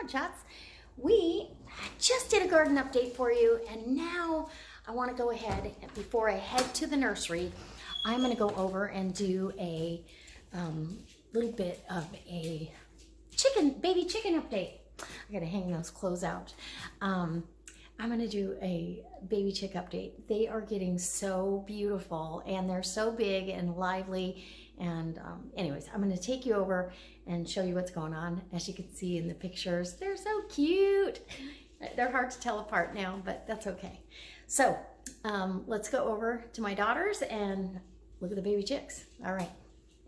on, Chats. We just did a garden update for you, and now I want to go ahead, and before I head to the nursery, I'm going to go over and do a little bit of a baby chicken update. I got to hang those clothes out. I'm going to do a baby chick update. They are getting so beautiful, and they're so big and lively. And anyways, I'm going to take you over and show you what's going on. As you can see in the pictures, they're so cute. They're hard to tell apart now, but that's okay. So let's go over to my daughters and look at the baby chicks. All right.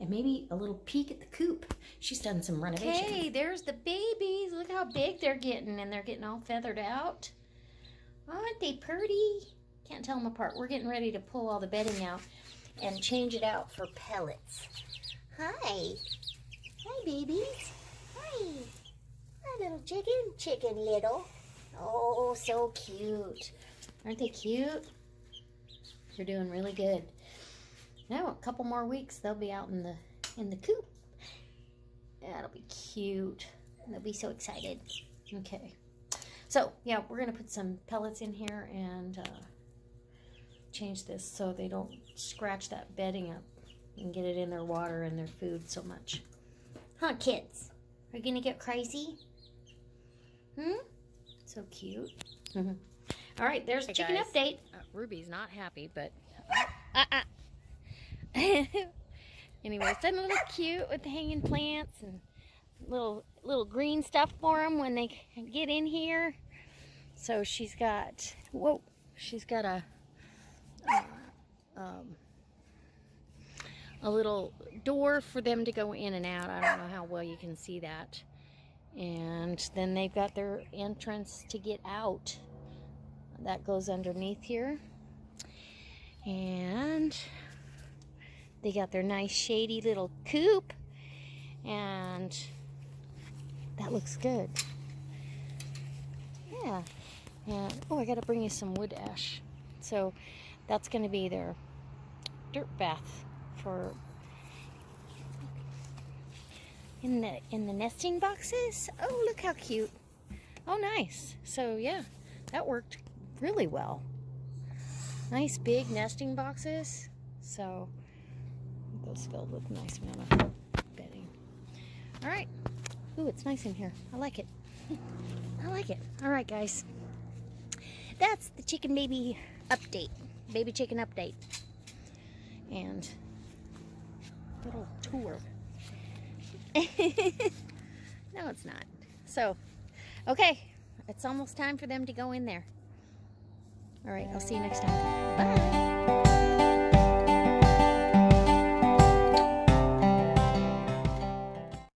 And maybe a little peek at the coop. She's done some renovations. Hey, there's the babies. Look how big they're getting, and they're getting all feathered out. Aren't they pretty? Can't tell them apart. We're getting ready to pull all the bedding out and change it out for pellets. Hi. Hi, babies. Hi. Hi, little chicken little. Oh, so cute. Aren't they cute? They're doing really good. Now, a couple more weeks, they'll be out in the coop. That'll be cute. They'll be so excited. Okay. So, yeah, we're going to put some pellets in here and change this so they don't scratch that bedding up and get it in their water and their food so much. Huh, kids? Are you going to get crazy? So cute. All right, there's the chicken update. Ruby's not happy, but... Anyways, done a little cute with the hanging plants and little green stuff for them when they get in here. So she's got a little door for them to go in and out. I don't know how well you can see that. And then they've got their entrance to get out. That goes underneath here. And they got their nice shady little coop. And that looks good. Yeah. And, oh, I got to bring you some wood ash. So that's going to be their dirt bath for in the nesting boxes. Oh, look how cute. Oh, nice. So, yeah, that worked really well. Nice big nesting boxes. So those filled with a nice amount of bedding. All right. Ooh, it's nice in here. I like it. I like it. All right, guys. That's the chicken baby update. Baby chicken update. And little tour. No, it's not. So, okay. It's almost time for them to go in there. All right, I'll see you next time. Bye.